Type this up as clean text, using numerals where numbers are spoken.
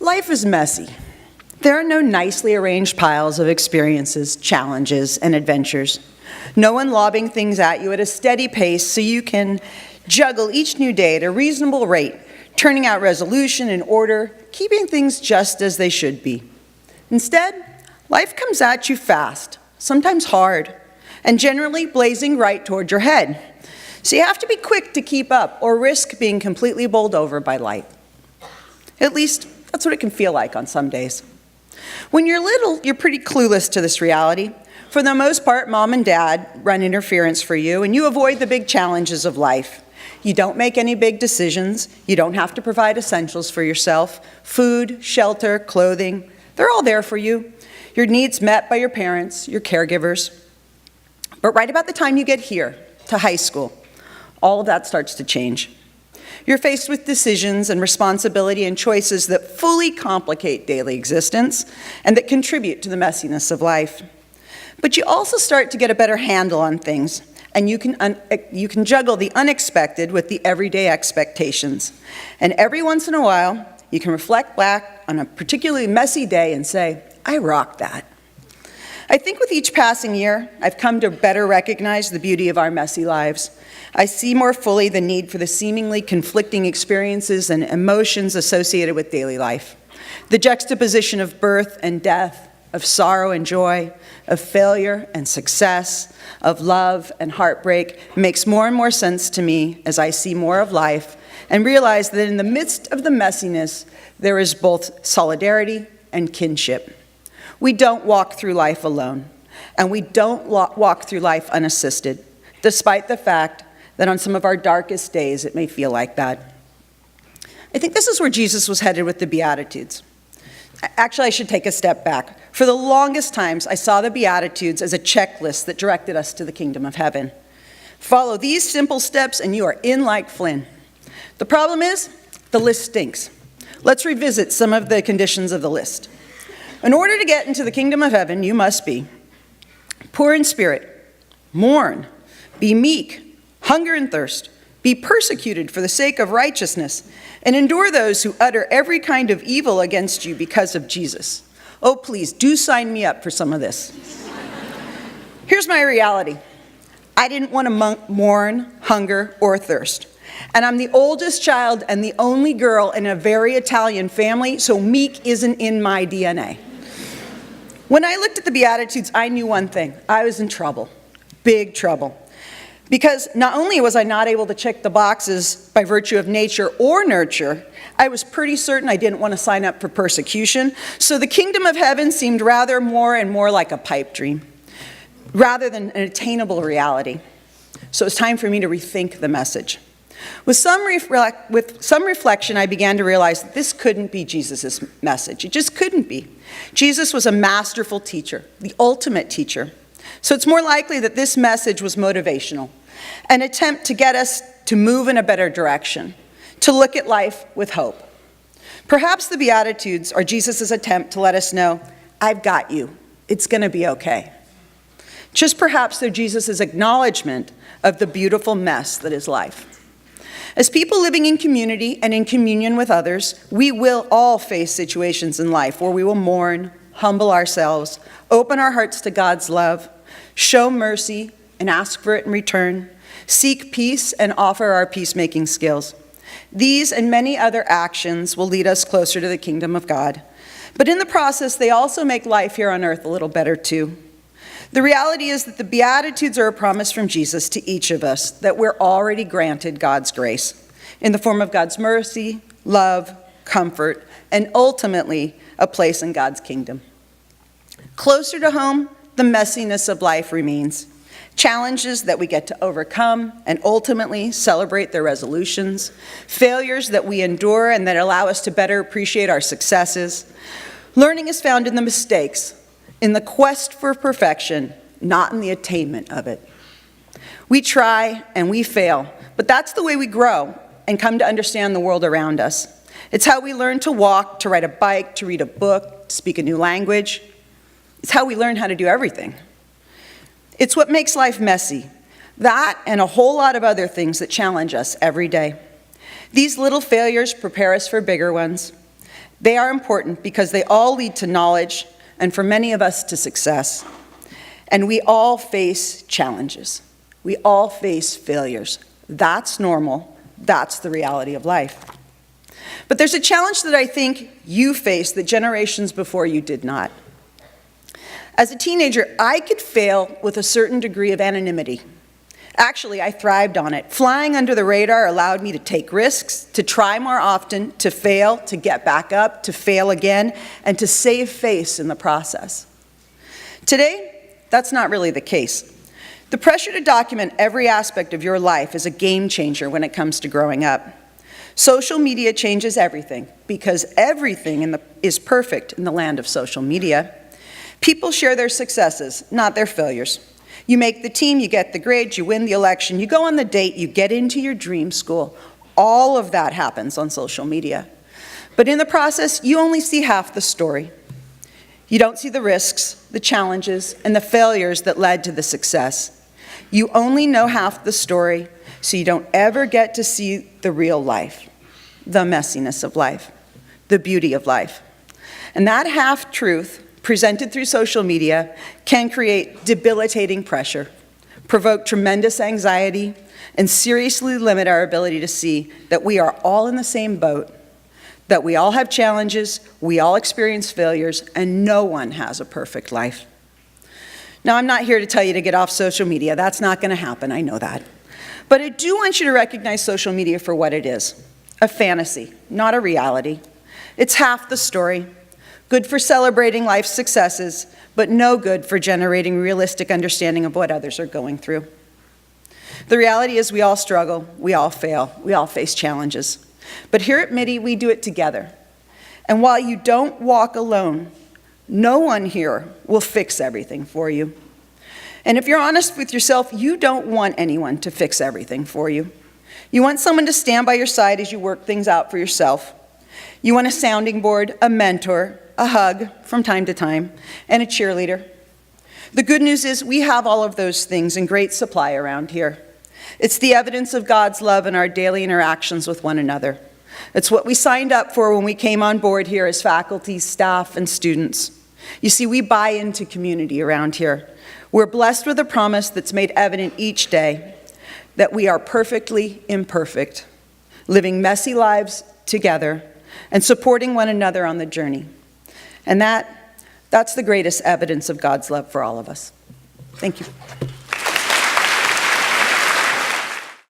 Life is messy. There are no nicely arranged piles of experiences, challenges, and adventures. No one lobbing things at you at a steady pace so you can juggle each new day at a reasonable rate, turning out resolution and order, keeping things just as they should be. Instead, life comes at you fast, sometimes hard, and generally blazing right toward your head. So you have to be quick to keep up or risk being completely bowled over by life. At least, that's what it can feel like on some days. When you're little, you're pretty clueless to this reality. For the most part, mom and dad run interference for you, and you avoid the big challenges of life. You don't make any big decisions. You don't have to provide essentials for yourself. Food, shelter, clothing, they're all there for you. Your needs met by your parents, your caregivers. But right about the time you get here, to high school, all of that starts to change. You're faced with decisions and responsibility and choices that fully complicate daily existence and that contribute to the messiness of life. But you also start to get a better handle on things, and you can juggle the unexpected with the everyday expectations. And every once in a while, you can reflect back on a particularly messy day and say, I rocked that. I think with each passing year, I've come to better recognize the beauty of our messy lives. I see more fully the need for the seemingly conflicting experiences and emotions associated with daily life. The juxtaposition of birth and death, of sorrow and joy, of failure and success, of love and heartbreak makes more and more sense to me as I see more of life and realize that in the midst of the messiness, there is both solidarity and kinship. We don't walk through life alone, and we don't walk through life unassisted, despite the fact that on some of our darkest days it may feel like that. I think this is where Jesus was headed with the Beatitudes. Actually, I should take a step back. For the longest times, I saw the Beatitudes as a checklist that directed us to the kingdom of heaven. Follow these simple steps and you are in like Flynn. The problem is, the list stinks. Let's revisit some of the conditions of the list. In order to get into the kingdom of heaven, you must be poor in spirit, mourn, be meek, hunger and thirst, be persecuted for the sake of righteousness, and endure those who utter every kind of evil against you because of Jesus. Oh, please, do sign me up for some of this. Here's my reality. I didn't want to mourn, hunger, or thirst. And I'm the oldest child and the only girl in a very Italian family, so meek isn't in my DNA. When I looked at the Beatitudes, I knew one thing. I was in trouble, big trouble. Because not only was I not able to check the boxes by virtue of nature or nurture, I was pretty certain I didn't want to sign up for persecution. So the kingdom of heaven seemed rather more and more like a pipe dream, rather than an attainable reality. So it was time for me to rethink the message. With some reflection, I began to realize that this couldn't be Jesus' message. It just couldn't be. Jesus was a masterful teacher, the ultimate teacher. So it's more likely that this message was motivational, an attempt to get us to move in a better direction, to look at life with hope. Perhaps the Beatitudes are Jesus' attempt to let us know, I've got you. It's going to be okay. Just perhaps they're Jesus' acknowledgement of the beautiful mess that is life. As people living in community and in communion with others, we will all face situations in life where we will mourn, humble ourselves, open our hearts to God's love, show mercy and ask for it in return, seek peace and offer our peacemaking skills. These and many other actions will lead us closer to the kingdom of God. But in the process, they also make life here on earth a little better too. The reality is that the Beatitudes are a promise from Jesus to each of us that we're already granted God's grace in the form of God's mercy, love, comfort, and ultimately a place in God's kingdom. Closer to home, the messiness of life remains. Challenges that we get to overcome and ultimately celebrate their resolutions. Failures that we endure and that allow us to better appreciate our successes. Learning is found in the mistakes, in the quest for perfection, not in the attainment of it. We try and we fail, but that's the way we grow and come to understand the world around us. It's how we learn to walk, to ride a bike, to read a book, to speak a new language. It's how we learn how to do everything. It's what makes life messy. That and a whole lot of other things that challenge us every day. These little failures prepare us for bigger ones. They are important because they all lead to knowledge, and for many of us, to success. And we all face challenges. We all face failures. That's normal. That's the reality of life. But there's a challenge that I think you faced that generations before you did not. As a teenager, I could fail with a certain degree of anonymity. Actually, I thrived on it. Flying under the radar allowed me to take risks, to try more often, to fail, to get back up, to fail again, and to save face in the process. Today, that's not really the case. The pressure to document every aspect of your life is a game changer when it comes to growing up. Social media changes everything because everything is perfect in the land of social media. People share their successes, not their failures. You make the team, you get the grades, you win the election, you go on the date, you get into your dream school. All of that happens on social media. But in the process, you only see half the story. You don't see the risks, the challenges, and the failures that led to the success. You only know half the story, so you don't ever get to see the real life, the messiness of life, the beauty of life. And that half-truth, presented through social media, can create debilitating pressure, provoke tremendous anxiety, and seriously limit our ability to see that we are all in the same boat, that we all have challenges, we all experience failures, and no one has a perfect life. Now, I'm not here to tell you to get off social media. That's not going to happen, I know that. But I do want you to recognize social media for what it is, a fantasy, not a reality. It's half the story. Good for celebrating life's successes, but no good for generating realistic understanding of what others are going through. The reality is we all struggle, we all fail, we all face challenges. But here at Mitty, we do it together. And while you don't walk alone, no one here will fix everything for you. And if you're honest with yourself, you don't want anyone to fix everything for you. You want someone to stand by your side as you work things out for yourself. You want a sounding board, a mentor, a hug from time to time, and a cheerleader. The good news is we have all of those things in great supply around here. It's the evidence of God's love in our daily interactions with one another. It's what we signed up for when we came on board here as faculty, staff, and students. You see, we buy into community around here. We're blessed with a promise that's made evident each day that we are perfectly imperfect, living messy lives together and supporting one another on the journey. And that's the greatest evidence of God's love for all of us. Thank you.